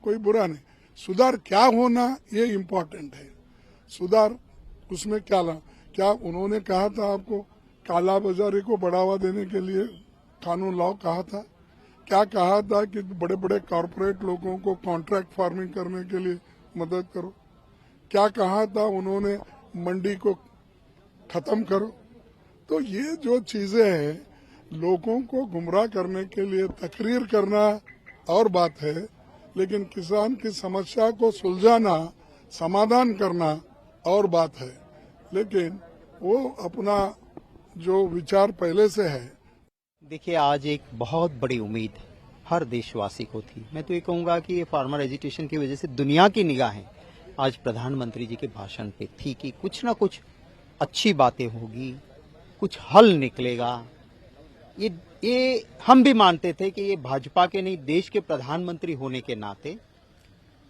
कोई बुरा नहीं। सुधार क्या होना ये इम्पोर्टेंट है। सुधार उसमें क्या उन्होंने कहा था आपको काला बाजारी को बढ़ावा देने के लिए कानून लाओ कहा था? क्या कहा था कि बड़े बड़े कॉरपोरेट लोगों को कॉन्ट्रैक्ट फार्मिंग करने के लिए मदद करो? क्या कहा था उन्होंने मंडी को खत्म करो? तो ये जो चीजें हैं लोगों को गुमराह करने के लिए तकरीर करना और बात है, लेकिन किसान की समस्या को सुलझाना, समाधान करना और बात है। लेकिन वो अपना जो विचार पहले से है। देखिए, आज एक बहुत बड़ी उम्मीद हर देशवासी को थी। मैं तो ये कहूँगा कि ये फार्मर एजिटेशन की वजह से दुनिया की निगाहें आज प्रधानमंत्री जी के भाषण पे थी कि कुछ ना कुछ अच्छी बातें होगी, कुछ हल निकलेगा। ये हम भी मानते थे कि ये भाजपा के नहीं, देश के प्रधानमंत्री होने के नाते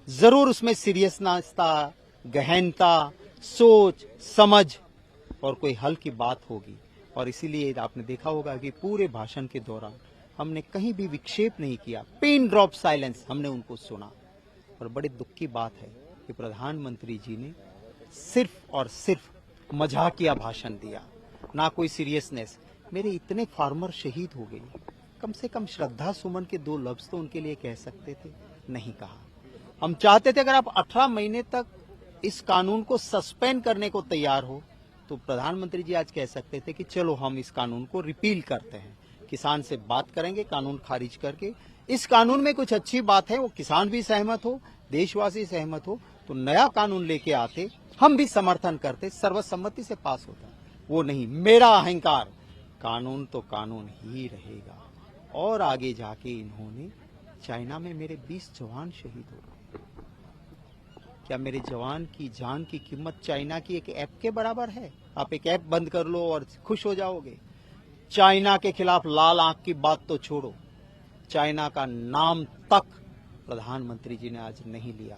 जरूर उसमें सीरियसनेस था, गहनता, सोच समझ और कोई हल की बात होगी। और इसीलिए आपने देखा होगा कि पूरे भाषण के दौरान हमने कहीं भी विक्षेप नहीं किया, पिन ड्रॉप साइलेंस हमने उनको सुना। और बड़े दुख की बात है कि प्रधानमंत्री जी ने सिर्फ और सिर्फ मजाकिया भाषण दिया, ना कोई सीरियसनेस। मेरे इतने फार्मर शहीद हो गए, कम से कम श्रद्धा सुमन के 2 लफ्ज तो उनके लिए कह सकते थे, नहीं कहा। हम चाहते थे अगर आप 18 महीने तक इस कानून को सस्पेंड करने को तैयार हो तो प्रधानमंत्री जी आज कह सकते थे कि चलो हम इस कानून को रिपील करते हैं, किसान से बात करेंगे, कानून खारिज करके। इस कानून में कुछ अच्छी बात है, वो किसान भी सहमत हो, देशवासी सहमत हो, तो नया कानून लेके आते, हम भी समर्थन करते, सर्वसम्मति से पास होता। वो नहीं, मेरा अहंकार, कानून तो कानून ही रहेगा। और आगे जाके इन्होंने चाइना में मेरे 20 जवान शहीद हो गए। क्या मेरे जवान की जान की कीमत चाइना की एक ऐप के बराबर है? आप एक ऐप बंद कर लो और खुश हो जाओगे। चाइना के खिलाफ लाल आंख की बात तो छोड़ो, चाइना का नाम तक प्रधानमंत्री जी ने आज नहीं लिया।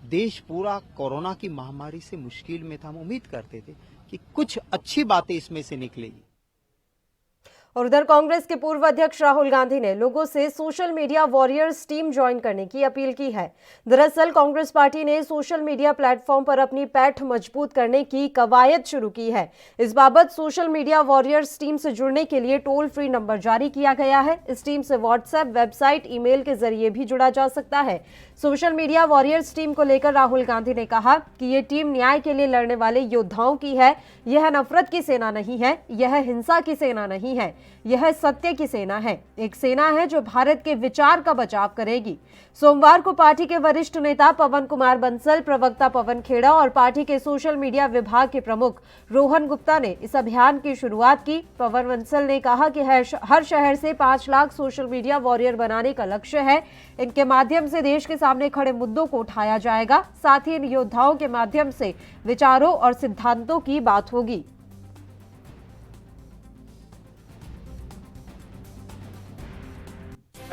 देश पूरा कोरोना की महामारी से मुश्किल में था। हम उम्मीद करते थे कि कुछ अच्छी बातें इसमें से निकलेगी। और उधर कांग्रेस के पूर्व अध्यक्ष राहुल गांधी ने लोगों से social media warriors team join करने की अपील की है। दरअसल कांग्रेस पार्टी ने सोशल मीडिया प्लेटफॉर्म पर अपनी पैठ मजबूत करने की कवायद शुरू की है। इस बाबत सोशल मीडिया वॉरियर्स टीम से जुड़ने के लिए टोल फ्री नंबर जारी किया गया है। इस टीम से व्हाट्सएप, वेबसाइट, ईमेल के जरिए भी जुड़ा जा सकता है। सोशल मीडिया वॉरियर्स टीम को लेकर राहुल गांधी ने कहा कि ये टीम न्याय के लिए लड़ने वाले योद्धाओं की है। यह नफरत की सेना नहीं है, यह हिंसा की सेना नहीं है, यह सत्य की सेना है। एक सेना है जो भारत के विचार का बचाव करेगी। सोमवार को पार्टी के वरिष्ठ नेता पवन कुमार बंसल, प्रवक्ता पवन खेड़ा और पार्टी के सोशल मीडिया विभाग के प्रमुख रोहन गुप्ता ने इस अभियान की शुरुआत की। पवन बंसल ने कहा कि हर शहर से 5 लाख सोशल मीडिया वॉरियर बनाने का लक्ष्य है। इनके माध्यम से देश के सामने खड़े मुद्दों को उठाया जाएगा। साथ ही इन योद्धाओं के माध्यम से विचारों और सिद्धांतों की बात होगी।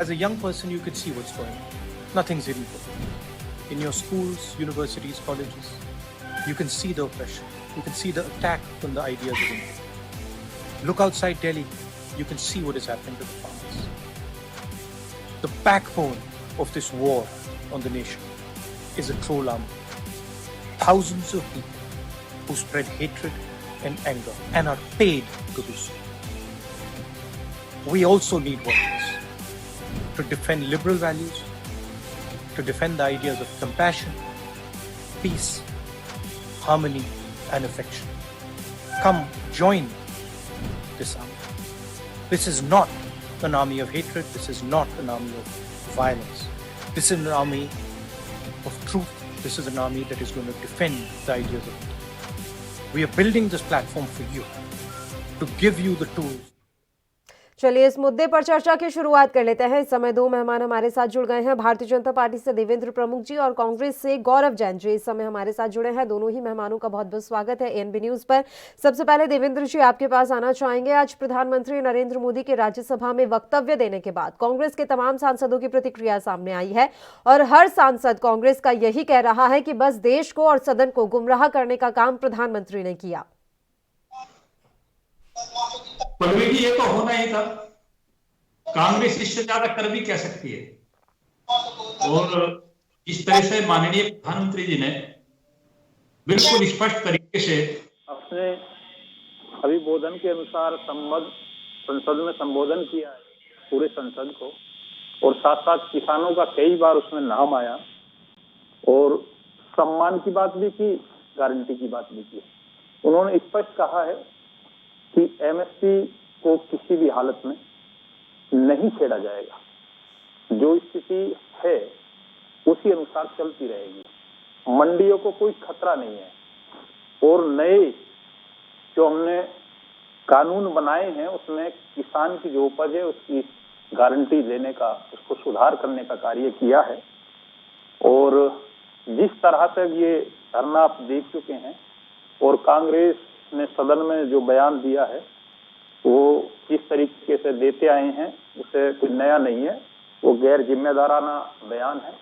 As a young person, you can see what's going on. Nothing's hidden from you. In your schools, universities, colleges, you can see the oppression. You can see the attack on the ideas of India. Look outside Delhi, you can see what is happening to the farmers. The backbone of this war on the nation is a troll army. Thousands of people who spread hatred and anger and are paid to do so. We also need warriors to defend liberal values, to defend the ideas of compassion, peace, harmony, and affection. Come join this army. This is not an army of hatred. This is not an army of violence. This is an army of truth. This is an army that is going to defend the ideas of India. We are building this platform for you, to give you the tools. चलिए इस मुद्दे पर चर्चा की शुरुआत कर लेते हैं। इस समय 2 मेहमान हमारे साथ जुड़ गए हैं। भारतीय जनता पार्टी से देवेंद्र प्रमुख जी और कांग्रेस से गौरव जैन जी इस समय हमारे साथ जुड़े हैं। दोनों ही मेहमानों का बहुत बहुत स्वागत है एएनबी न्यूज पर। सबसे पहले देवेंद्र जी आपके पास आना चाहेंगे। आज प्रधानमंत्री नरेंद्र मोदी के राज्यसभा में वक्तव्य देने के बाद कांग्रेस के तमाम सांसदों की प्रतिक्रिया सामने आई है और हर सांसद कांग्रेस का यही कह रहा है कि बस देश को और सदन को गुमराह करने का काम प्रधानमंत्री ने किया। पलवी जी, ये तो होना ही था। कांग्रेस इससे ज्यादा कर भी क्या सकती है? और जिस तरह से माननीय प्रधानमंत्री जी ने बिल्कुल स्पष्ट तरीके से अपने अभिबोधन के अनुसार संसद में संबोधन किया है पूरे संसद को, और साथ साथ किसानों का कई बार उसमें नाम आया और सम्मान की बात भी की, गारंटी की बात भी की। उन्होंने स्पष्ट कहा है कि एमएसपी को किसी भी हालत में नहीं छेड़ा जाएगा, जो स्थिति है उसी अनुसार चलती रहेगी, मंडियों को कोई खतरा नहीं है, और नए जो हमने कानून बनाए हैं उसमें किसान की जो उपज है उसकी गारंटी देने का, उसको सुधार करने का कार्य किया है। और जिस तरह से ये धरना आप देख चुके हैं और कांग्रेस ने सदन में जो बयान दिया है वो किस तरीके से देते आए हैं उसे कोई नया नहीं है, वो गैर जिम्मेदाराना बयान है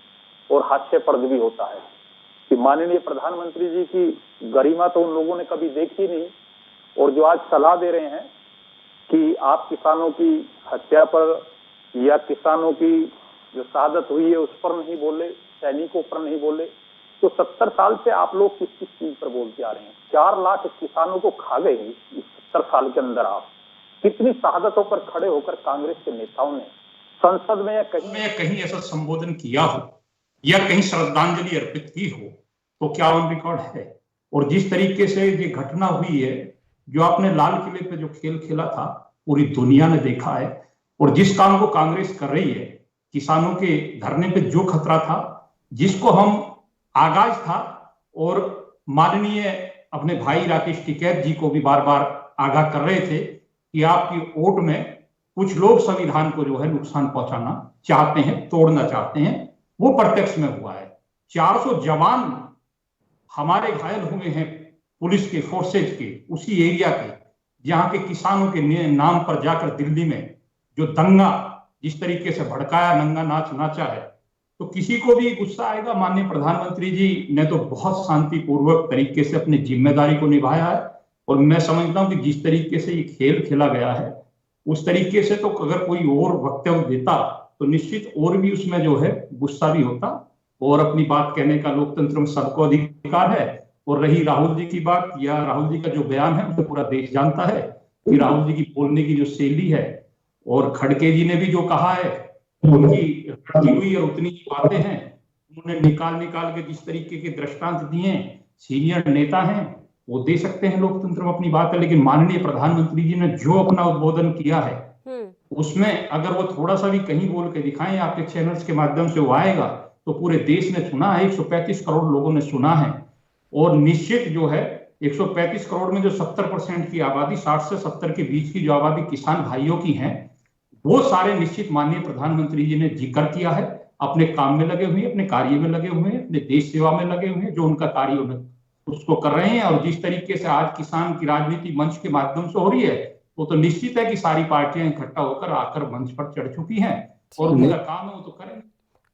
और हास्यास्पद भी होता है कि माननीय प्रधानमंत्री जी की गरिमा तो उन लोगों ने कभी देखी नहीं, और जो आज सलाह दे रहे हैं कि आप किसानों की हत्या पर या किसानों की जो शहादत हुई है उस पर नहीं बोले, सैनिकों पर नहीं बोले, तो 70 साल से आप लोग किस किस चीज पर बोलते आ रहे हैं? 4 लाख किसानों को खा गए इस 70 साल के अंदर। आप कितनी शहादतों पर खड़े होकर कांग्रेस के नेताओं ने संसद में या कहीं ऐसा संबोधन किया हो या कहीं श्रद्धांजलि अर्पित की हो तो क्या ऑन रिकॉर्ड है? और जिस तरीके से ये घटना हुई है, जो आपने लाल किले पे जो खेल खेला था पूरी दुनिया ने देखा है, और जिस काम को कांग्रेस कर रही है, किसानों के धरने पे जो खतरा था, जिसको हम आगाज था, और माननीय अपने भाई राकेश टिकैत जी को भी बार बार आगाह कर रहे थे कि आपकी वोट में कुछ लोग संविधान को जो है नुकसान पहुंचाना चाहते हैं, तोड़ना चाहते हैं, वो प्रत्यक्ष में हुआ है। 400 जवान हमारे घायल हुए हैं पुलिस के, फोर्सेज के, उसी एरिया के जहां के किसानों के नाम पर जाकर दिल्ली में जो दंगा जिस तरीके से भड़काया, नंगा नाच नाचा है, तो किसी को भी गुस्सा आएगा। माननीय प्रधानमंत्री जी ने तो बहुत शांतिपूर्वक तरीके से अपनी जिम्मेदारी को निभाया है, और मैं समझता हूं कि जिस तरीके से ये खेल खेला गया है उस तरीके से तो अगर कोई और वक्तव्य देता तो निश्चित और भी उसमें जो है गुस्सा भी होता, और अपनी बात कहने का लोकतंत्र में सबको अधिकार है। और रही राहुल जी की बात, या राहुल जी का जो बयान है उसे पूरा देश जानता है कि राहुल जी की बोलने की जो शैली है, और खड़गे जी ने भी जो कहा है उनकी रटी हुई और उतनी ही बातें हैं, उन्होंने निकाल के जिस तरीके के दृष्टांत दिए, सीनियर नेता हैं वो दे सकते हैं लोकतंत्र में अपनी बात है, लेकिन माननीय प्रधानमंत्री जी ने जो अपना उद्बोधन किया है उसमें अगर वो थोड़ा सा भी कहीं बोल के दिखाएं, आपके चैनल्स के माध्यम से वो आएगा तो पूरे देश ने सुना है, 135 करोड़ लोगों ने सुना है। और निश्चित जो है 135 करोड़ में जो 70% की आबादी, 60 से 70 के बीच की जो आबादी किसान भाइयों की है, वो सारे निश्चित माननीय प्रधानमंत्री जी ने जिक्र किया है, अपने काम में लगे हुए, अपने कार्य में लगे हुए, अपने देश सेवा में लगे हुए, जो उनका कार्य उसको कर रहे हैं। और जिस तरीके से आज किसान की राजनीति मंच के माध्यम से हो रही है, वो तो निश्चित है कि सारी पार्टियां इकट्ठा होकर आकर मंच पर चढ़ चुकी हैं, और उनका काम है वो तो करेंगे।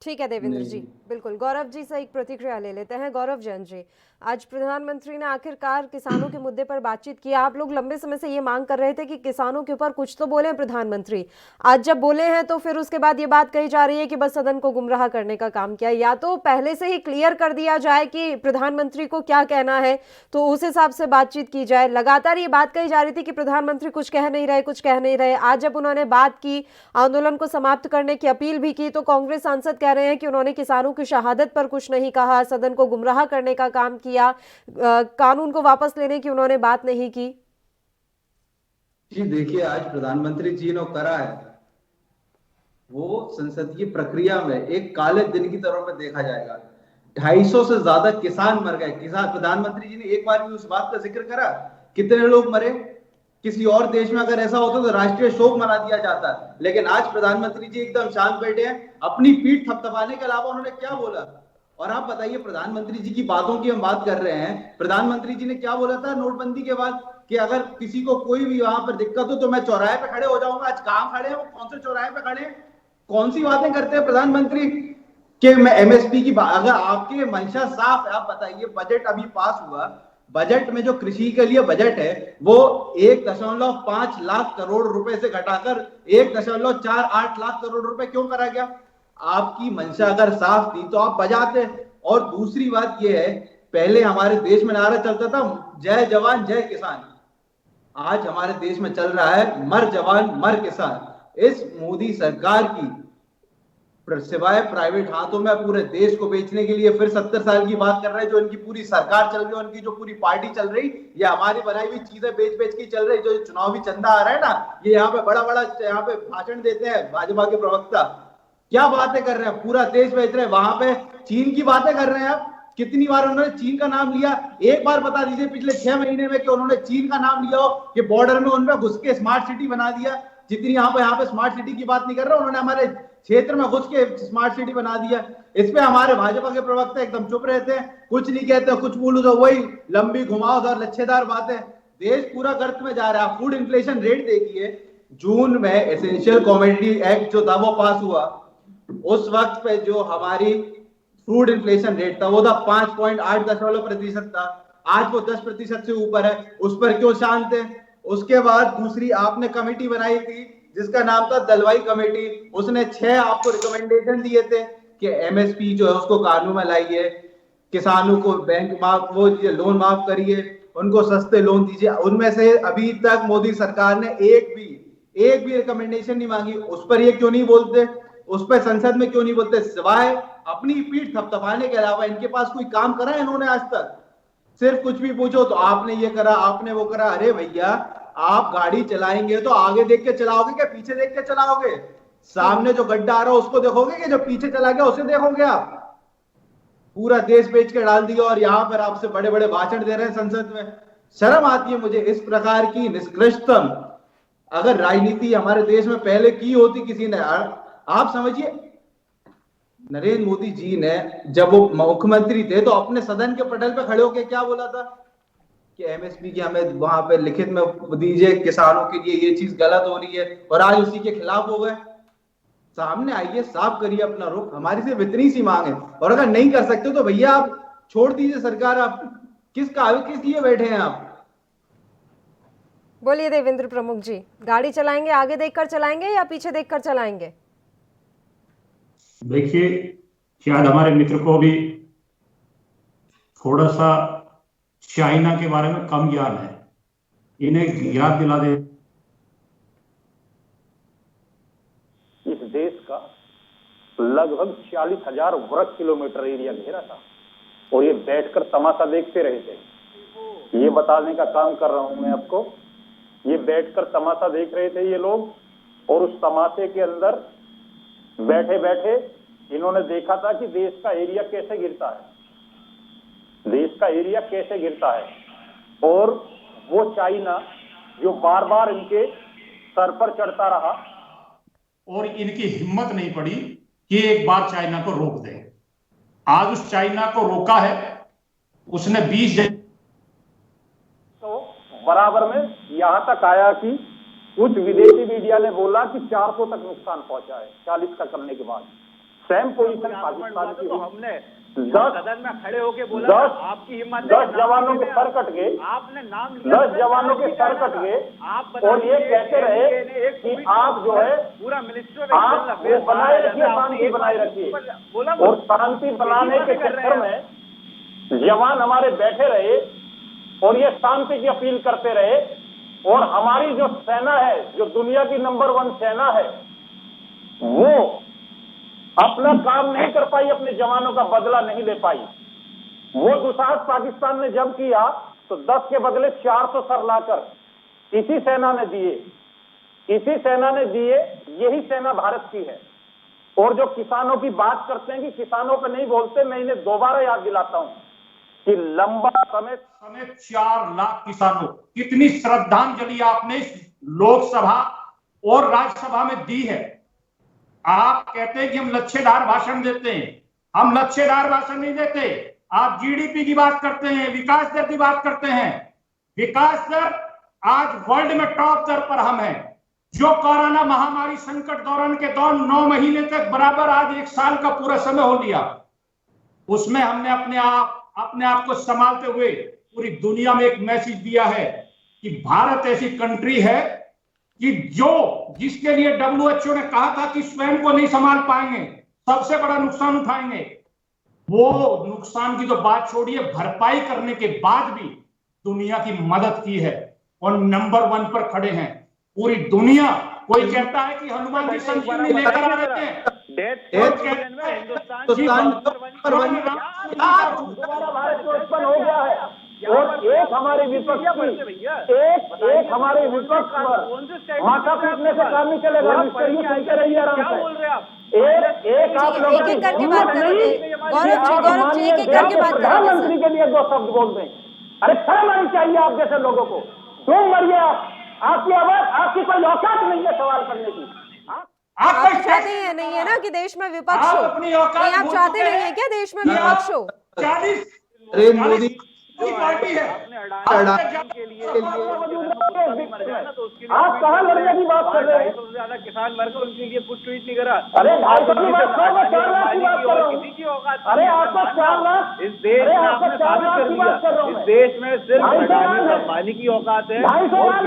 ठीक है देवेंद्र जी, बिल्कुल। गौरव जी से एक प्रतिक्रिया ले लेते हैं। गौरव जैन जी, आज प्रधानमंत्री ने आखिरकार किसानों के मुद्दे पर बातचीत की। आप लोग लंबे समय से ये मांग कर रहे थे कि किसानों के ऊपर कुछ तो बोले प्रधानमंत्री। आज जब बोले हैं तो फिर उसके बाद ये बात कही जा रही है कि बस सदन को गुमराह करने का काम किया। या तो पहले से ही क्लियर कर दिया जाए कि प्रधानमंत्री को क्या कहना है, तो उस हिसाब से बातचीत की जाए। लगातार ये बात कही जा रही थी कि प्रधानमंत्री कुछ कह नहीं रहे। आज जब उन्होंने बात की, आंदोलन को समाप्त करने की अपील भी की, तो कांग्रेस सांसद कह रहे हैं कि उन्होंने किसानों की शहादत पर कुछ नहीं कहा, सदन को गुमराह करने का काम किया, कानून को वापस लेने की उन्होंने बात नहीं की। जी देखिए, आज प्रधानमंत्री जी ने करा है वो संसदीय प्रक्रिया में एक काले दिन की तरह में देखा जाएगा। 250 से ज्यादा किसान मर गए। प्रधानमंत्री जी ने एक बार भी उस बात का जिक्र करा कितने लोग मरे? किसी और देश में अगर ऐसा होता तो राष्ट्रीय शोक मना दिया जाता, लेकिन आज प्रधानमंत्री जी एकदम शांत बैठे हैं। अपनी पीठ थपथपाने के अलावा उन्होंने क्या बोला? और आप बताइए, प्रधानमंत्री जी की बातों की हम बात कर रहे हैं। प्रधानमंत्री जी ने क्या बोला था नोटबंदी के बाद कि अगर किसी को कोई भी वहां पर दिक्कत हो तो मैं चौराहे पे खड़े हो जाऊंगा। आज कहां खड़े हैं वो? कौन से चौराहे पे खड़े हैं? कौन सी बातें करते हैं प्रधानमंत्री के? मैं एमएसपी की बात, अगर आपके मंशा साफ है, आप बताइए। बजट अभी पास हुआ, बजट में जो कृषि के लिए बजट है वो 1.5 लाख करोड़ रुपए से घटाकर 1.48 लाख करोड़ रुपए क्यों करा गया? आपकी मंशा अगर साफ थी तो आप बजाते। और दूसरी बात यह है, पहले हमारे देश में नारा चलता था जय जवान जय किसान, आज हमारे देश में चल रहा है मर जवान मर किसान। इस मोदी सरकार की सिवाय प्राइवेट हाथों में पूरे देश को बेचने के लिए फिर 70 साल की बात कर रहे हैं। जो इनकी पूरी सरकार चल रही है, उनकी जो पूरी पार्टी चल रही, ये हमारी बनाई हुई चीजें बेच बेच के चल रही। जो चुनावी चंदा आ रहा है ना, ये यहाँ पे बड़ा बड़ा यहाँ पे भाषण देते हैं भाजपा के प्रवक्ता, क्या बातें कर रहे हैं, पूरा देश बेच रहे हैं। वहां पे चीन की बातें कर रहे हैं आप, कितनी बार उन्होंने चीन का नाम लिया? एक बार बता दीजिए पिछले 6 महीने में कि उन्होंने चीन का नाम लिया हो कि बॉर्डर में उनमें घुस के स्मार्ट सिटी बना दिया। जितनी यहाँ पे स्मार्ट सिटी की बात नहीं कर रहे, उन्होंने हमारे क्षेत्र में घुस के स्मार्ट सिटी बना दिया। इस पे हमारे भाजपा के प्रवक्ता एकदम चुप रहते हैं, कुछ नहीं कहते, कुछ बोलूं तो वही लंबी घुमावदार लच्छेदार बातें। देश पूरा गर्त में जा रहा है। फूड इन्फ्लेशन रेट देखिए, जून में एसेंशियल कमोडिटी एक्ट जो था वो पास हुआ, उस वक्त पे जो हमारी फूड इन्फ्लेशन रेट था वो था 5.8% था। आज वो 10% से ऊपर है। उस पर क्यों शांत है? उसके बाद दूसरी आपने कमेटी बनाई थी जिसका नाम था दलवाई कमेटी, उसने 6 आपको रिकमेंडेशन दिए थे कि एमएसपी जो है उसको कानून में लाइए, किसानों को बैंक माफ वो लोन माफ करिए, उनको सस्ते लोन दीजिए। उनमें से अभी तक मोदी सरकार ने एक भी रिकमेंडेशन नहीं मांगी। उस पर ये क्यों नहीं बोलते? उस पर संसद में क्यों नहीं बोलते? सिवाय अपनी पीठ थपथपाने के अलावा इनके पास कोई काम करा है इन्होंने आज तक? सिर्फ कुछ भी पूछो तो आपने ये करा, आपने वो करा। अरे भैया, आप गाड़ी चलाएंगे तो आगे देख के चलाओगे क्या पीछे देख के चलाओगे? सामने जो गड्ढा आ रहा है उसको देखोगे कि जो पीछे चला गया उसे देखोगे? आप पूरा देश बेच के डाल दिया और यहाँ पर आपसे बड़े बड़े भाषण दे रहे हैं संसद में। शर्म आती है मुझे इस प्रकार की निष्कृष्टतम अगर राजनीति हमारे देश में पहले की होती किसी ने। आप समझिए, नरेंद्र मोदी जी ने जब वो मुख्यमंत्री थे तो अपने सदन के पटल पे खड़े होकर क्या बोला था कि एमएसपी की हमें वहां पे लिखित में दीजिए, किसानों के लिए ये चीज गलत हो रही है, और आज उसी के खिलाफ हो गए। सामने आइए, साफ करिए अपना रुख। हमारी सिर्फ इतनी सी मांग है, और अगर नहीं कर सकते तो भैया आप छोड़ दीजिए सरकार। आप किस लिए बैठे हैं आप? बोलिए देवेंद्र प्रमुख जी, गाड़ी चलाएंगे आगे देखकर चलाएंगे या पीछे देखकर चलाएंगे? देखिए, शायद हमारे मित्र को भी थोड़ा सा चाइना के बारे में कम ज्ञान है, इन्हें याद दिला दे। इस देश का लगभग 40,000 वर्ग किलोमीटर एरिया घेरा था और ये बैठकर तमाशा देखते रहे थे। ये बताने का काम कर रहा हूं मैं आपको। ये बैठकर तमाशा देख रहे थे ये लोग, और उस तमाशे के अंदर बैठे बैठे इन्होंने देखा था कि देश का एरिया कैसे गिरता है, देश का एरिया कैसे गिरता है। और वो चाइना जो बार बार इनके सर पर चढ़ता रहा, और इनकी हिम्मत नहीं पड़ी कि एक बार चाइना को रोक दे। आज उस चाइना को रोका है, उसने 20 तो बराबर में यहां तक आया कि कुछ विदेशी मीडिया ने बोला कि 400 तक नुकसान पहुंचा है 40 का करने के बाद। सेम पोजीशन पाकिस्तान की। तो हमने 10 सदन में खड़े होके बोला आपकी हिम्मत 10 जवानों के सर कट गए, आपने नाम लिया, 10 जवानों के सर कट गए, और ये कहते रहे कि आप जो है पूरा मिनिस्टर आप वो बनाए रखिए, शांति बनाए रखिए। और शांति बनाने के चक्कर में जवान हमारे बैठे रहे और ये शांति की अपील करते रहे। और हमारी जो सेना है, जो दुनिया की नंबर 1 सेना है, वो अपना काम नहीं कर पाई, अपने जवानों का बदला नहीं ले पाई। वो दुसाहस पाकिस्तान ने जब किया तो 10 के बदले 400 सर लाकर इसी सेना ने दिए, इसी सेना ने दिए। यही सेना भारत की है। और जो किसानों की बात करते हैं कि किसानों पे नहीं बोलते, मैं इन्हें दोबारा याद दिलाता हूं कि लंबा समय 4 लाख किसानों, कितनी श्रद्धांजलि आपने लोकसभा और राज्यसभा में दी है। आप कहते हैं कि हम लच्छेदार भाषण देते हैं, हम लच्छेदार भाषण नहीं देते। आप जीडीपी की बात करते हैं, विकास दर की बात करते हैं। विकास दर आज वर्ल्ड में टॉप दर पर हम हैं। जो कोरोना महामारी संकट दौरान के दौरान 9 महीने तक बराबर आज 1 साल का पूरा समय हो लिया, उसमें हमने अपने आप को संभालते हुए पूरी दुनिया में एक मैसेज दिया है कि भारत ऐसी कंट्री है कि जिसके लिए WHO ने कहा था कि स्वयं को नहीं संभाल पाएंगे, सबसे बड़ा नुकसान उठाएंगे। वो नुकसान की तो बात छोड़िए, भरपाई करने के बाद भी दुनिया की मदद की है और नंबर 1 पर खड़े हैं पूरी दुनिया। कोई कहता है कि हनुमान जी संजीवनी लेकर आ रहे हैं, दोबारा भारत में उत्पन्न हो गया है और एक हमारे विपक्ष एक हमारे विपक्ष पर माथा पीटने से काम नहीं चलेगा। सुनते रहिए आराम से। एक आप लोग एक-एक करके बात करेंगे। गौरव जी एक-एक करके बात करेंगे। प्रधानमंत्री के लिए 2 शब्द बोल दें। अरे शर्म आनी चाहिए आप जैसे लोगों को। क्यों मरिए आपकी आवाज, आपकी कोई औकात नहीं है सवाल करने की। आप चाहते हैं नहीं है ना कि देश में विपक्ष हो? नहीं, आप चाहते नहीं है क्या देश में विपक्ष हो? 40 मोदी की पार्टी है। आप कहाँ लड़ने की बात कर रहे हैं? सबसे ज्यादा किसान मर गए, उनके लिए कुछ ट्वीट नहीं करा। अरे 250 की बात कर, मैं 4 लाख की बात कर रहा हूँ। किसी की औकात अरे आपका 4 लाख, इस देश में आपने साबित कर दिया। इस देश में सिर्फ अडानी अंबानी की औकात है और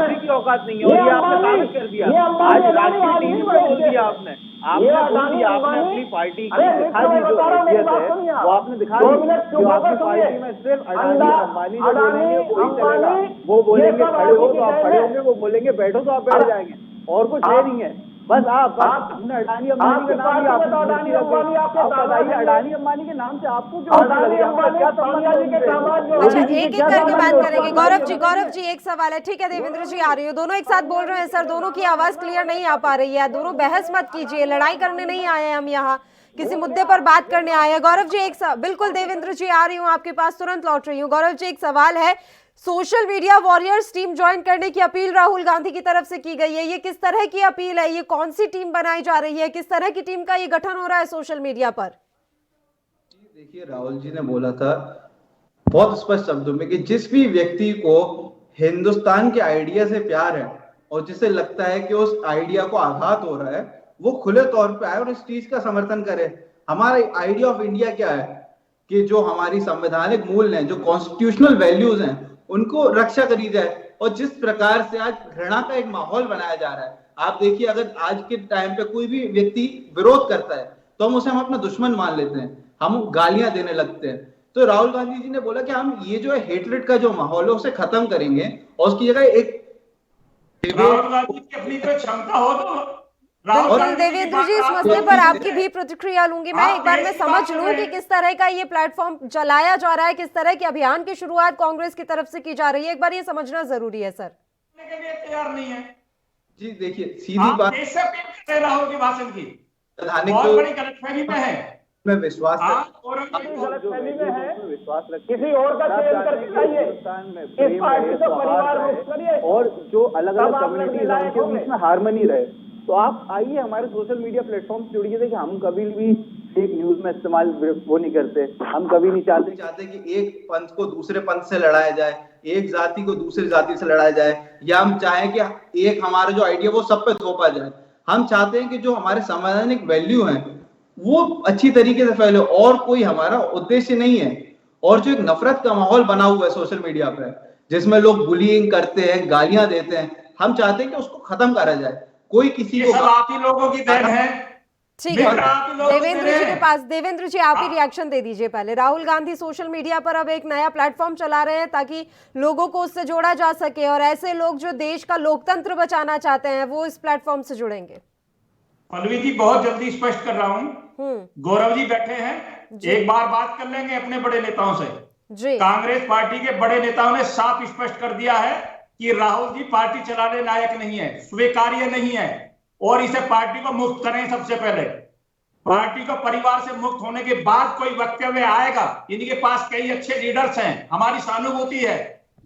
किसी की औकात नहीं है, और ये आपने साबित कर दिया। आज राष्ट्रीय टीवी में बोल दिया आपने बोल दिया, आपने अपनी पार्टी की दिखाई दी जो हैसियत है वो आपने दिखा दी। जो आपकी पार्टी में सिर्फ अडानी अंबानी जो बोलेंगे वही चलेगा। वो बोलेंगे खड़े हो तो आप खड़े होंगे, वो बोलेंगे बैठो तो आप बैठ जाएंगे, और कुछ है नहीं है। बस आपने अडानी अंबानी का नाम लिया, अडानी अंबानी आपको बताइए, अडानी अंबानी के नाम से आपको क्यों क्या अच्छा, एक-एक करके बात करेंगे। गौरव जी एक सवाल है। ठीक है देवेंद्र जी आ रही हो, दोनों एक साथ बोल रहे हैं सर, दोनों की आवाज क्लियर नहीं आ पा रही है। दोनों बहस मत कीजिए, लड़ाई करने नहीं आए हम यहाँ, किसी मुद्दे पर बात करने आए हैं। गौरव जी बिल्कुल देवेंद्र जी आ रही हूँ आपके पास, तुरंत लौट रही हूँ। गौरव जी एक सवाल है, social media warriors team join करने की अपील राहुल गांधी की तरफ से की गई है, ये किस तरह की अपील है? ये कौन सी टीम बनाई जा रही है? किस तरह की टीम का ये गठन हो रहा है सोशल मीडिया पर? देखिए, राहुल जी ने बोला था बहुत स्पष्ट शब्दों में कि जिस भी व्यक्ति को हिंदुस्तान के आइडिया से प्यार है और जिसे लगता है कि उस आइडिया को आघात हो रहा है, वो खुले तौर पे आए और इस चीज का समर्थन करे। हमारा आइडिया ऑफ इंडिया क्या है कि जो हमारी संवैधानिक मूल्य हैं, जो कॉन्स्टिट्यूशनल वैल्यूज हैं, उनको रक्षा करी जाए। और जिस प्रकार से आज घृणा का एक माहौल बनाया जा रहा है, आप देखिए, अगर आज के टाइम पे कोई भी व्यक्ति विरोध करता है तो हम अपना दुश्मन मान लेते हैं, हम गालियां देने लगते हैं। तो राहुल गांधी जी ने बोला कि हम ये जो है हेटरेट का जो माहौल है उसे खत्म करेंगे और उसकी जगह एक राहुल गांधी की अपनी कोई क्षमता हो तो देवेंद्र जी इस मसले पर आपकी भी प्रतिक्रिया लूंगी मैं। एक बार मैं समझ लूं कि किस तरह का ये प्लेटफॉर्म चलाया जा रहा है, किस तरह के अभियान की शुरुआत कांग्रेस की तरफ से की जा रही है, एक बार ये समझना जरूरी है सर। के लिए तैयार नहीं है जी। देखिए, सीधी बात राहुल के भाषण की बहुत बड़ी गलतफहमी में है। मैं विश्वास गलतफहमी में है, किसी और का चयन कर दिखाइए, इस पार्टी को परिवार मुक्त करिए और जो अलग अलग कम्युनिटीज हैं उनके बीच में हार्मनी रहे। तो आप आइए हमारे सोशल मीडिया प्लेटफॉर्म से जुड़िए। देखिए, हम कभी भी फेक न्यूज में इस्तेमाल वो नहीं करते, हम कभी नहीं चाहते कि एक पंथ को दूसरे पंथ से लड़ाया जाए, एक जाति को दूसरी जाति से लड़ाया जाए, या हम चाहें कि एक हमारा जो आइडिया वो सब पे थोपा जाए। हम चाहते हैं कि जो हमारे संवैधानिक वैल्यू हैं वो अच्छी तरीके से फैले, और कोई हमारा उद्देश्य नहीं है। और जो एक नफरत का माहौल बना हुआ है सोशल मीडिया पे, जिसमें लोग बुलिंग करते हैं, गालियां देते हैं, हम चाहते हैं कि उसको खत्म करा जाए। कोई किसी को आप ही लोगों की देन है। ठीक है, देवेंद्र जी के पास, देवेंद्र जी आप ही रिएक्शन दे दीजिए पहले। राहुल गांधी सोशल मीडिया पर अब एक नया प्लेटफॉर्म चला रहे हैं ताकि लोगों को उससे जोड़ा जा सके, और ऐसे लोग जो देश का लोकतंत्र बचाना चाहते हैं वो इस प्लेटफॉर्म से जुड़ेंगे। पल्लवी जी, बहुत जल्दी स्पष्ट कर रहा हूँ, गौरव जी बैठे हैं, एक बार बात कर लेंगे अपने बड़े नेताओं से जी। कांग्रेस पार्टी के बड़े नेताओं ने साफ स्पष्ट कर दिया है कि राहुल जी पार्टी चलाने लायक नहीं है, स्वीकार्य नहीं है, और इसे पार्टी को मुक्त करें। सबसे पहले पार्टी को परिवार से मुक्त होने के बाद कोई वक्तव्य आएगा। इनके पास कई अच्छे लीडर्स हैं, हमारी सहानुभूति है,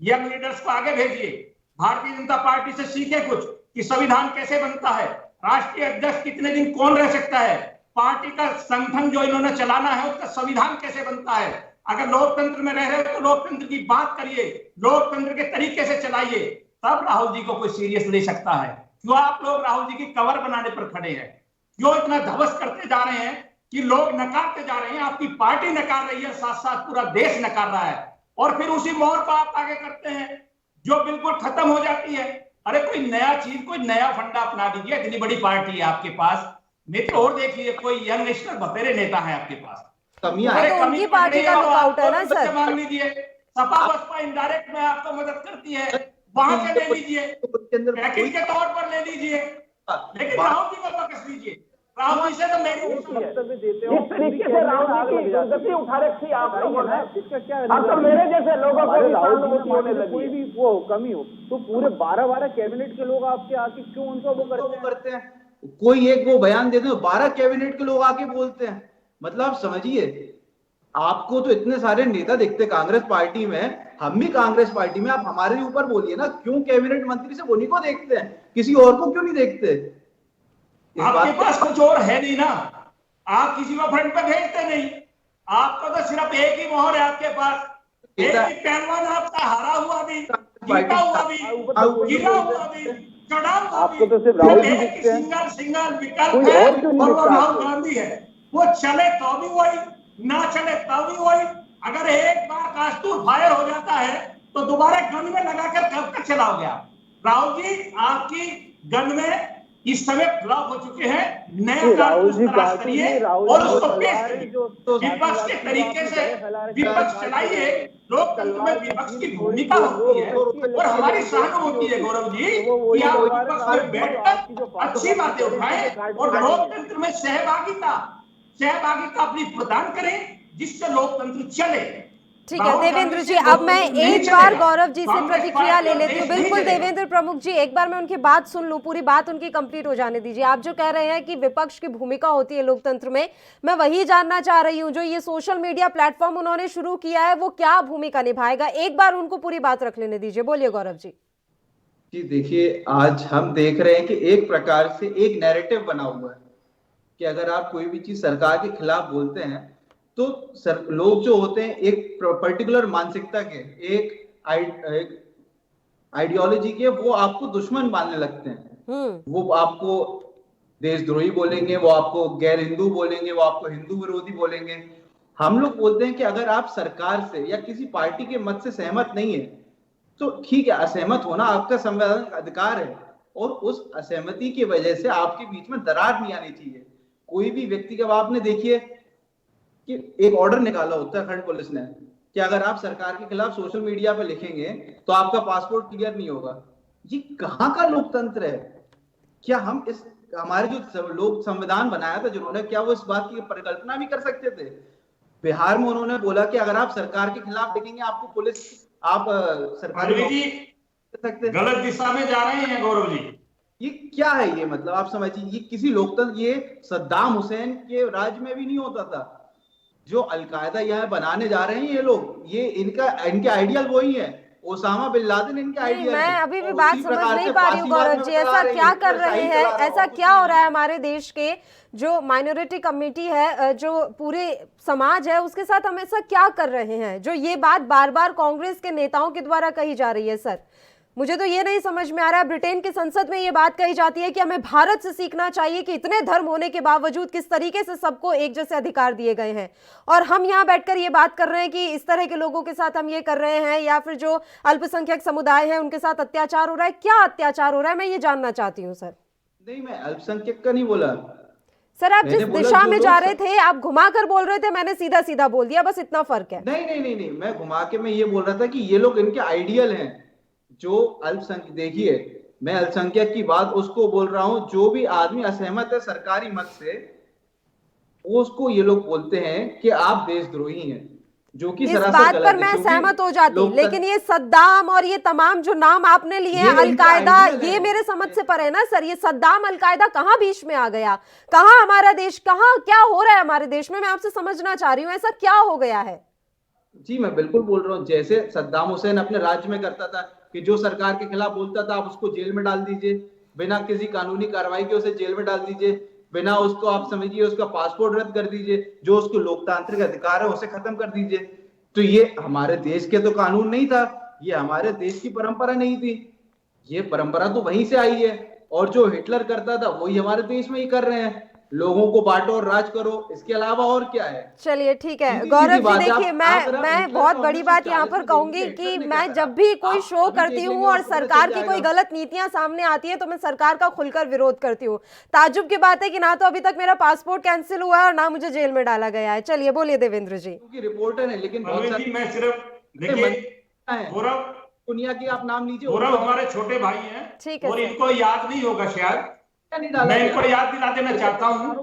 यंग लीडर्स को आगे भेजिए। भारतीय जनता पार्टी से सीखे कुछ कि संविधान कैसे बनता है, राष्ट्रीय अध्यक्ष कितने दिन कौन रह सकता है, पार्टी का संगठन जो इन्होंने चलाना है उसका संविधान कैसे बनता है। अगर लोकतंत्र में रह रहे हो तो लोकतंत्र की बात करिए, लोकतंत्र के तरीके से चलाइए, तब राहुल जी को कोई सीरियस ले सकता है। क्यों आप लोग राहुल जी की कवर बनाने पर खड़े हैं? क्यों इतना धवस करते जा रहे हैं कि लोग नकारते जा रहे हैं? आपकी पार्टी नकार रही है, साथ साथ पूरा देश नकार रहा है, और फिर उसी मोड़ पर आप आगे करते हैं जो बिल्कुल खत्म हो जाती है। अरे कोई नया चीज, कोई नया फंडा अपना दीजिए। इतनी बड़ी पार्टी है आपके पास, मित्र और देखिए, कोई यंग नेशनल बतेरे नेता है आपके पास, कमियां वो है। तो उनकी पार्टी का लुकआउट है ना सर। मांग लीजिए, सपा बसपा इनडायरेक्ट में आपको मदद करती है, वहां से ले लीजिए, पैकेज के तौर पर ले लीजिए, लेकिन राहुल जी को बकस लीजिए। राहुल जी से तो मेरी इस तरीके से राहुल जी की गति उठा रखी आप लोगों ने, इसका क्या अब तो मेरे जैसे लोगों को भी सहानुभूति होने लगी। कोई भी वो कमी हो तो पूरे 12 कैबिनेट के लोग आपके आके क्यों उनको वो करते हैं? कोई एक वो बयान देते हैं, 12 कैबिनेट के लोग आके बोलते हैं। मतलब आप समझिए, आपको तो इतने सारे नेता दिखते कांग्रेस पार्टी में, हम भी कांग्रेस पार्टी में, आप हमारे ऊपर बोलिए ना, क्यों कैबिनेट मंत्री से उन्हीं को देखते हैं, किसी और को क्यों नहीं देखते? आपके पास कुछ और है नहीं ना, आप किसी को फ्रंट पे भेजते नहीं, आपको तो सिर्फ एक ही मोहर है आपके पास, एक ही पहलवान आपका हारा हुआ भी, जीता हुआ भी, गिरा हुआ भी, चढ़ा हुआ भी, आपको तो सिर्फ राहुल जी दिखते हैं। सिंगल विकल्प है और वो राहुल गांधी है। वो चले तो भी वही, ना चले तो भी वही। अगर एक बार कास्तूर फायर हो जाता है तो दोबारा गन में लगाकर कब तक चलाओगे आप? राहुल जी, आपकी गन में इस समय फ्लॉप हो चुके हैं, नया कारतूस तलाश करिए और उसको पेश करिए। विपक्ष के तरीके से विपक्ष चलाइए, लोकतंत्र में विपक्ष की भूमिका होती है और हमारी सहानुभूति है गौरव जी कि आप विपक्ष में बैठकर अच्छी बातें उठाएं और लोकतंत्र में सहभागिता अपनी प्रदान करें, जिससे लोकतंत्र चले। ठीक है देवेंद्र जी, अब मैं एक बार गौरव जी से प्रतिक्रिया ले लेती हूँ। बिल्कुल देवेंद्र प्रमुख जी, एक बार मैं उनकी बात सुन लूँ, पूरी बात उनकी कंप्लीट हो जाने दीजिए। आप जो कह रहे हैं कि विपक्ष की भूमिका होती है लोकतंत्र में, मैं वही जानना चाह रही हूँ, जो ये सोशल मीडिया प्लेटफॉर्म उन्होंने शुरू किया है वो क्या भूमिका निभाएगा? एक बार उनको पूरी बात रख लेने दीजिए। बोलिए गौरव जी। जी देखिए, आज हम देख रहे हैं कि एक प्रकार से एक नैरेटिव बना हुआ है कि अगर आप कोई भी चीज सरकार के खिलाफ बोलते हैं तो लोग जो होते हैं एक पर्टिकुलर मानसिकता के, एक आइडियोलॉजी के, वो आपको दुश्मन मानने लगते हैं। वो आपको देशद्रोही बोलेंगे, वो आपको गैर हिंदू बोलेंगे, वो आपको हिंदू विरोधी बोलेंगे। हम लोग बोलते हैं कि अगर आप सरकार से या किसी पार्टी के मत से सहमत नहीं है तो ठीक है, असहमत होना आपका संवैधानिक अधिकार है और उस असहमति की वजह से आपके बीच में दरार नहीं आनी चाहिए। कोई भी व्यक्ति, जब आपने देखिए कि एक ऑर्डर निकाला उत्तराखंड पुलिस ने कि अगर आप सरकार के खिलाफ सोशल मीडिया पे लिखेंगे तो आपका पासपोर्ट क्लियर नहीं होगा। ये कहाँ का लोकतंत्र है? क्या हम इस हमारे जो लोक संविधान बनाया था जिन्होंने, क्या वो इस बात की परिकल्पना भी कर सकते थे? बिहार में उन्होंने बोला कि अगर आप सरकार के खिलाफ लिखेंगे आपको पुलिस, आप सरकारी सकते, गलत दिशा में जा रहे हैं गौरव जी। ये क्या है? ये मतलब आप समझिए, ये किसी लोकतंत्र, ये सद्दाम हुसैन के राज में भी नहीं होता था। जो अलकायदा यहाँ बनाने जा रहे हैं ये लोग, ये इनके आइडियल वही है, ओसामा बिन लादेन इनके आइडियल। मैं अभी भी बात समझ नहीं पा रही हूँ गौरव जी, ऐसा क्या कर रहे हैं, ऐसा क्या हो रहा है हमारे देश के जो माइनॉरिटी कम्युनिटी है, जो पूरे समाज है, उसके साथ हम ऐसा क्या कर रहे हैं जो ये बात बार बार कांग्रेस के नेताओं के द्वारा कही जा रही है? सर मुझे तो ये नहीं समझ में आ रहा है। ब्रिटेन की संसद में ये बात कही जाती है कि हमें भारत से सीखना चाहिए कि इतने धर्म होने के बावजूद किस तरीके से सबको एक जैसे अधिकार दिए गए हैं, और हम यहाँ बैठकर ये बात कर रहे हैं कि इस तरह के लोगों के साथ हम ये कर रहे हैं, या फिर जो अल्पसंख्यक समुदाय है उनके साथ अत्याचार हो रहा है। क्या अत्याचार हो रहा है, मैं ये जानना चाहती हूँ सर। नहीं, मैं अल्पसंख्यक का नहीं बोला सर। आप जिस दिशा में जा रहे थे आप घुमा कर बोल रहे थे, मैंने सीधा सीधा बोल दिया, बस इतना फर्क है। नहीं, मैं घुमा के मैं ये बोल रहा था कि ये लोग इनके आइडियल हैं। जो अल्पसंख्यक, देखिए मैं अल्पसंख्यक की बात उसको बोल रहा हूं जो भी आदमी असहमत है सरकारी मत से, उसको ये लोग बोलते हैं कि आप देशद्रोही हैं, जो कि इस बात पर मैं सहमत हो जाती, लेकिन ये सद्दाम और ये तमाम जो नाम आपने लिए हैं, अलकायदा, ये मेरे समझ से परे है ना सर। ये सद्दाम अलकायदा कहाँ बीच में आ गया? कहाँ हमारा देश, कहाँ क्या हो रहा है हमारे देश में? मैं आपसे समझना चाह रही हूँ, ऐसा क्या हो गया है? जी मैं बिल्कुल बोल रहा हूँ, जैसे सद्दाम हुसैन अपने राज्य में करता था कि जो सरकार के खिलाफ बोलता था आप उसको जेल में डाल दीजिए, बिना किसी कानूनी कार्रवाई के उसे जेल में डाल दीजिए, बिना उसको आप समझिए उसका पासपोर्ट रद्द कर दीजिए, जो उसको लोकतांत्रिक अधिकार है उसे खत्म कर दीजिए। तो ये हमारे देश के तो कानून नहीं था, ये हमारे देश की परंपरा नहीं थी, ये परंपरा तो वहीं से आई है, और जो हिटलर करता था वही हमारे देश में ही कर रहे हैं। लोगों को बांटो और राज करो, इसके अलावा और क्या है? चलिए ठीक है सीधी गौरव सीधी जी, बात है। देखिए मैं बहुत बड़ी बात यहाँ पर कहूंगी कि मैं जब भी कोई शो करती हूँ और सरकार की कोई गलत नीतियां सामने आती है तो मैं सरकार का खुलकर विरोध करती हूँ। ताज्जुब की बात है कि ना तो अभी तक मेरा पासपोर्ट कैंसिल हुआ है और ना मुझे जेल में डाला गया है। चलिए बोलिए देवेंद्र जी। रिपोर्टर है, लेकिन बहुत सारे मैं सिर्फ देखिए गौरव दुनिया के आप नाम लीजिए। गौरव हमारे छोटे भाई हैं, ठीक है और सर। इनको याद नहीं होगा शायद, नहीं डाला मैं गया। इनको याद दिला देना चाहता हूं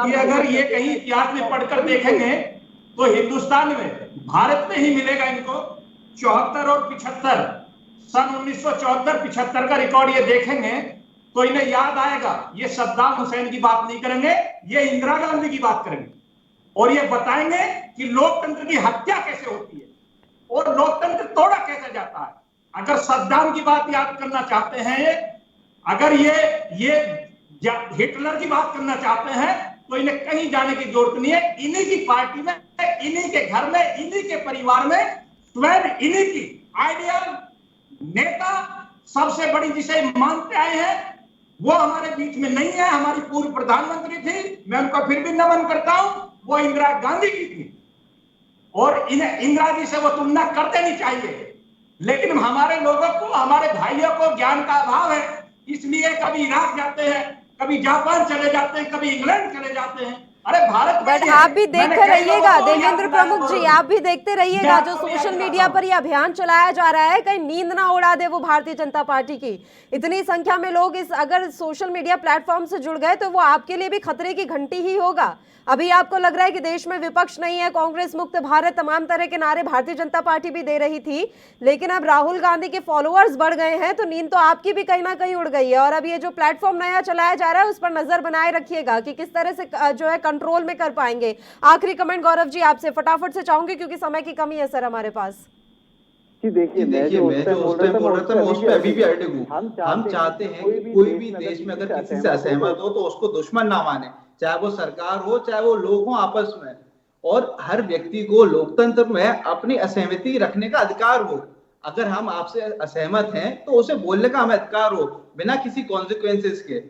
कि अगर ये कहीं इतिहास में पढ़कर देखेंगे तो हिंदुस्तान में, भारत में ही मिलेगा इनको 74 और 75, सन 1974-75 का रिकॉर्ड ये देखेंगे तो इन्हें याद आएगा। ये सद्दाम हुसैन की बात नहीं करेंगे, ये इंदिरा गांधी की बात करेंगे और ये बताएंगे कि लोकतंत्र की हत्या कैसे होती है और लोकतंत्र तोड़ा कैसे जाता है। अगर सद्दाम की बात याद करना चाहते हैं, अगर ये हिटलर की बात करना चाहते हैं तो इन्हें कहीं जाने की जरूरत नहीं है। इन्हीं की पार्टी में, इन्हीं के घर में, इन्हीं के परिवार में, स्वयं इन्हीं की आइडियल नेता सबसे बड़ी जिसे मानते आए हैं वो हमारे बीच में नहीं है। हमारी पूर्व प्रधानमंत्री थी, मैं उनको फिर भी नमन करता हूं, वो इंदिरा गांधी की थी और इन्हें इंदिरा जी से वो तुलना कर देनी चाहिए। लेकिन हमारे लोगों को, हमारे भाइयों को ज्ञान का अभाव है, इसलिए कभी इराक जाते हैं, कभी जापान चले जाते हैं, कभी इंग्लैंड चले जाते हैं। अरे भारत बट आप भी देखते रहिएगा देवेंद्र प्रमुख जी, आप भी देखते रहिएगा जो सोशल मीडिया पर ये अभियान चलाया जा रहा है, कहीं नींद ना उड़ा दे वो भारतीय जनता पार्टी की। इतनी संख्या में लोग इस अगर सोशल मीडिया प्लेटफॉर्म से जुड़ गए तो वो आपके लिए भी खतरे की घंटी ही होगा। अभी आपको लग रहा है कि देश में विपक्ष नहीं है, कांग्रेस मुक्त भारत, तमाम तरह के नारे भारतीय जनता पार्टी भी दे रही थी, लेकिन अब राहुल गांधी के फॉलोअर्स बढ़ गए हैं तो नींद तो आपकी भी कहीं ना कहीं उड़ गई है। और अब ये जो प्लेटफॉर्म नया चलाया जा रहा है उस पर नजर बनाए रखिएगा कि किस तरह से जो है कंट्रोल में कर पाएंगे। आखिरी कमेंट गौरव जी आपसे फटाफट से चाहूंगी क्योंकि समय की कमी है सर हमारे पास। जी देखिए मैं जो उस टाइम बोल रहा था मैं उस पे अभी भी अड़े हूँ। हम चाहते हैं कि कोई भी देश में अगर किसी से असहमत हो तो उसको दुश्मन ना माने, चाहे वो सरकार हो चाहे वो लोग हो आपस में, और हर व्यक्ति को लोकतंत्र में अपनी असहमति रखने का अधिकार हो। अगर हम आपसे असहमत हैं तो उसे बोलने का हमें अधिकार हो बिना किसी कॉन्सिक्वेंसेस के।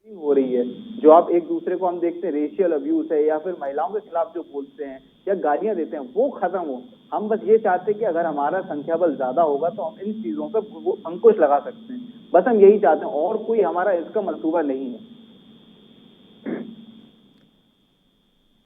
हो रही है जो आप एक दूसरे को हम देखते हैं रेशियल अब्यूज है या फिर महिलाओं के खिलाफ जो बोलते हैं या गालियां देते हैं वो खत्म हो। हम बस ये चाहते हैं कि अगर हमारा संख्या बल ज्यादा होगा तो हम इन चीजों पर अंकुश लगा सकते हैं, बस हम यही चाहते हैं और कोई हमारा इसका मंसूबा नहीं है।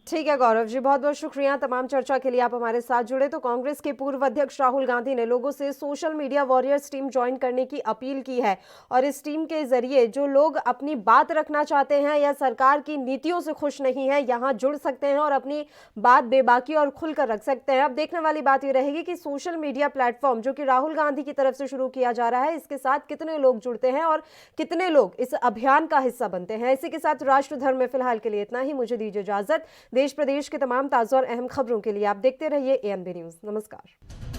ठीक है गौरव जी, बहुत बहुत शुक्रिया तमाम चर्चा के लिए आप हमारे साथ जुड़े। तो कांग्रेस के पूर्व अध्यक्ष राहुल गांधी ने लोगों से social media warriors team join करने की अपील की है और इस टीम के जरिए जो लोग अपनी बात रखना चाहते हैं या सरकार की नीतियों से खुश नहीं है यहाँ जुड़ सकते हैं और अपनी बात बेबाकी और खुलकर रख सकते हैं। अब देखने वाली बात ये रहेगी कि सोशल मीडिया प्लेटफॉर्म जो कि राहुल गांधी की तरफ से शुरू किया जा रहा है इसके साथ कितने लोग जुड़ते हैं और कितने लोग इस अभियान का हिस्सा बनते हैं। इसी के साथ राष्ट्र धर्म में फिलहाल के लिए इतना ही, मुझे दीजिए इजाजत। देश प्रदेश के तमाम ताजा और अहम खबरों के लिए आप देखते रहिए ANB न्यूज। नमस्कार।